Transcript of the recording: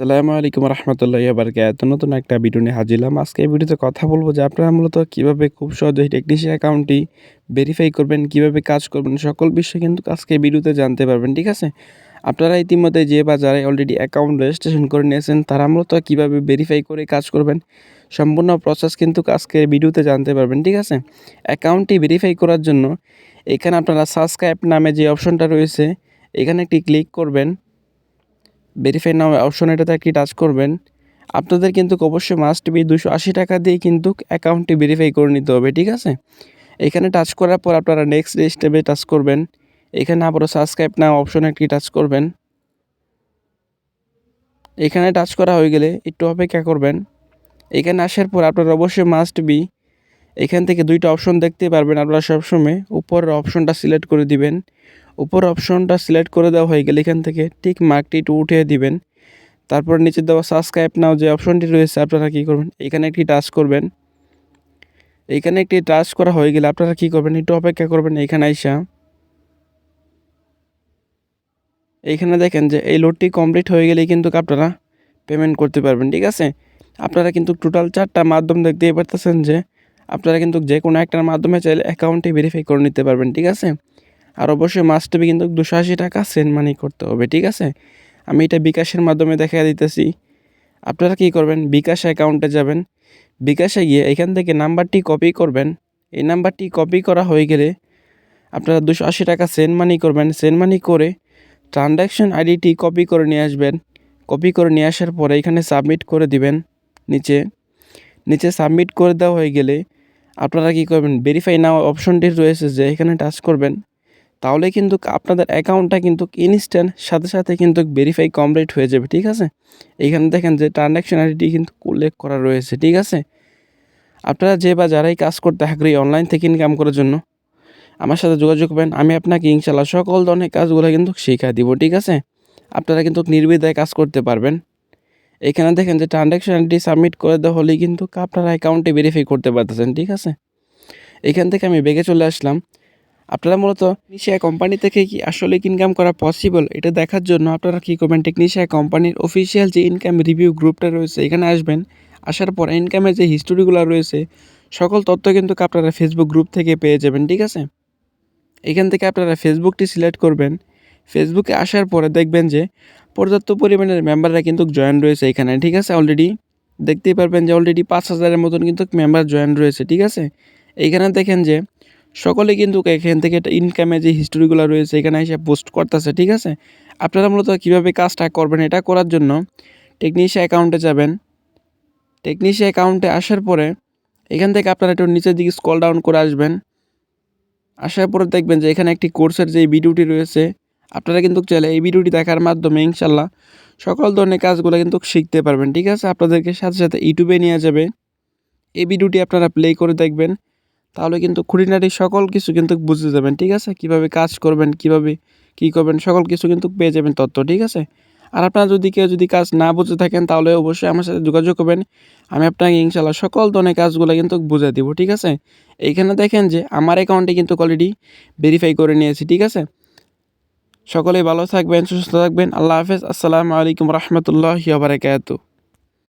আসসালামু আলাইকুম রহমতুল্লাহি ওয়া বারাকাতুহু। নতুন একটা ভিডিও নিয়ে হাজির হলাম। আজকে এই ভিডিওতে কথা বলব যে আপনারা মূলত কিভাবে খুব সহজেই টেকনিশিয়ান অ্যাকাউন্টটি ভেরিফাই করবেন, কিভাবে কাজ করবেন সকল বিষয় কিন্তু আজকে এই ভিডিওতে জানতে পারবেন। ঠিক আছে? আপনারা ইতিমধ্যে যে বা যারা অলরেডি অ্যাকাউন্ট রেজিস্ট্রেশন করে নিয়েছেন তারা মূলত কিভাবে ভেরিফাই করে কাজ করবেন সম্পূর্ণ প্রসেস কিন্তু আজকে ভিডিওতে জানতে পারবেন। ঠিক আছে? অ্যাকাউন্টটি ভেরিফাই করার জন্য এখানে আপনারা সাবস্ক্রাইব নামে যে অপশনটা রয়েছে এখানে একটি ক্লিক করবেন। ভেরিফাই নাও অপশন এটাতে একটি টাচ করবেন। আপনাদের কিন্তু অবশ্যই মাস্ট বি 280 টাকা দিয়ে কিন্তু অ্যাকাউন্টটি ভেরিফাই করে নিতে হবে। ঠিক আছে? এখানে টাচ করার পর আপনারা নেক্সট স্টেপে টাচ করবেন। এখানে আবারও সাবস্ক্রাইব নাও অপশনে একটি টাচ করবেন। এখানে টাচ করা হয়ে গেলে একটু অপেক্ষা করবেন। এখানে আসার পর আপনারা অবশ্যই মাস্ট বি এখান থেকে দুইটা অপশন দেখতে পারবেন। আপনারা সবসময় উপরের অপশনটা সিলেক্ট করে দিবেন। উপর অপশনটা সিলেক্ট করে দেওয়া হয়ে গেলে এখান থেকে টিক মার্কটি একটু উঠিয়ে দিবেন। তারপর নিচে দেওয়া সাবস্ক্রাইব নাও যে অপশনটি রয়েছে আপনারা কী করবেন, এখানে একটি টাচ করবেন। এইখানে একটি টাচ করা হয়ে গেলে আপনারা কী করবেন, একটু অপেক্ষা করবেন। এইখানে আইসা এইখানে দেখেন যে এই লোডটি কমপ্লিট হয়ে গেলেই কিন্তু আপনারা পেমেন্ট করতে পারবেন। ঠিক আছে? আপনারা কিন্তু টোটাল 4টা মাধ্যম দেখতেই পারতেছেন যে আপনারা কিন্তু যে কোনো একটার মাধ্যমে চাইলে অ্যাকাউন্টটি ভেরিফাই করে নিতে পারবেন। ঠিক আছে? আর অবশ্যই মাস্ট বি কিন্তু 280 টাকা সেন্ড মানি করতে হবে। ঠিক আছে? আমি এটা বিকাশের মাধ্যমে দেখা দিতেছি। আপনারা কী করবেন, বিকাশ অ্যাকাউন্টে যাবেন। বিকাশে গিয়ে এখান থেকে নাম্বারটি কপি করবেন। এই নাম্বারটি কপি করা হয়ে গেলে আপনারা 280 টাকা সেন্ড মানি করবেন। সেন্ড মানি করে ট্রানজ্যাকশন আইডিটি কপি করে নিয়ে আসবেন। কপি করে নিয়ে আসার পরে এখানে সাবমিট করে দিবেন। নিচে নিচে সাবমিট করে দেওয়া হয়ে গেলে আপনারা কী করবেন, ভেরিফাই নাও অপশনটি রয়েছে যে এখানে টাচ করবেন। তাহলে কিন্তু আপনাদের অ্যাকাউন্টটা কিন্তু ইনস্ট্যান্ট সাথে সাথে কিন্তু ভেরিফাই কমপ্লিট হয়ে যাবে। ঠিক আছে? এইখানে দেখেন যে ট্রানজ্যাকশন আইডিটি কিন্তু উল্লেখ করা রয়েছে। ঠিক আছে? আপনারা যে বা যারাই কাজ করতে আগ্রহী অনলাইন থেকে ইনকাম করার জন্য আমার সাথে যোগাযোগ করবেন। আমি আপনাকে ইনশাআল্লাহ সকল ধরনের কাজগুলো কিন্তু শিখিয়ে দিব। ঠিক আছে? আপনারা কিন্তু নির্দ্বিধায় কাজ করতে পারবেন। এখানে দেখেন যে ট্রানজ্যাকশন আইডি সাবমিট করে দেওয়া হলেই কিন্তু আপনারা অ্যাকাউন্টে ভেরিফাই করতে পারতেছেন। ঠিক আছে? এখান থেকে আমি বেগে চলে আসলাম। আপনারা মূলত টেকনিশিয়া কোম্পানি থেকে কি আসলে ইনকাম করা পসিবল এটা দেখার জন্য আপনারা কী করবেন, টেকনিশিয়া কোম্পানির অফিসিয়াল যে ইনকাম রিভিউ গ্রুপটা রয়েছে এখানে আসবেন। আসার পর ইনকামের যে হিস্টোরিগুলো রয়েছে সকল তথ্য কিন্তু আপনারা ফেসবুক গ্রুপ থেকে পেয়ে যাবেন। ঠিক আছে? এখান থেকে আপনারা ফেসবুকটি সিলেক্ট করবেন। ফেসবুকে আসার পরে দেখবেন যে পর্যাপ্ত পরিমাণের মেম্বাররা কিন্তু জয়েন রয়েছে এখানে। ঠিক আছে? অলরেডি দেখতেই পারবেন যে অলরেডি 5,000-এর মতন কিন্তু মেম্বার জয়েন রয়েছে। ঠিক আছে? এইখানে দেখেন যে সকলে কিন্তু এখান থেকে একটা ইনকামের যে হিস্টোরিগুলো রয়েছে এখানে এসে পোস্ট করতেছে। ঠিক আছে? আপনারা মূলত কীভাবে কাজটা করবেন এটা করার জন্য টেকনিশিয়া অ্যাকাউন্টে যাবেন। টেকনিশিয়া অ্যাকাউন্টে আসার পরে এখান থেকে আপনারা একটু নিচের দিকে স্ক্রল ডাউন করে আসবেন। আসার পরে দেখবেন যে এখানে একটি কোর্সের যে ভিডিওটি রয়েছে আপনারা কিন্তু চাইলে এই ভিডিওটি দেখার মাধ্যমে ইনশাল্লাহ সকল ধরনের কাজগুলো কিন্তু শিখতে পারবেন। ঠিক আছে? আপনাদেরকে সাথে সাথে ইউটিউবে নিয়ে যাবে। এই ভিডিওটি আপনারা প্লে করে দেখবেন। তাহলে কিন্তু খুঁটিনাটি সকল কিছু কিন্তু বুঝে যাবেন। ঠিক আছে? কীভাবে কাজ করবেন, কীভাবে কী করবেন সকল কিছু কিন্তু পেয়ে যাবেন তথ্য। ঠিক আছে? আর আপনারা যদি কেউ যদি কাজ না বুঝে থাকেন তাহলে অবশ্যই আমার সাথে যোগাযোগ করবেন। আমি আপনাকে ইনশাআল্লাহ সকল ধরনের কাজগুলো কিন্তু বুঝিয়ে দিব। ঠিক আছে? এইখানে দেখেন যে আমার অ্যাকাউন্টে কিন্তু অলরেডি ভেরিফাই করে নিয়েছি। ঠিক আছে? সকলেই ভালো থাকবেন, সুস্থ থাকবেন। আল্লাহ হাফেজ। আসসালামু আলাইকুম রহমতুল্লাহি ওয়া বারাকাতুহু।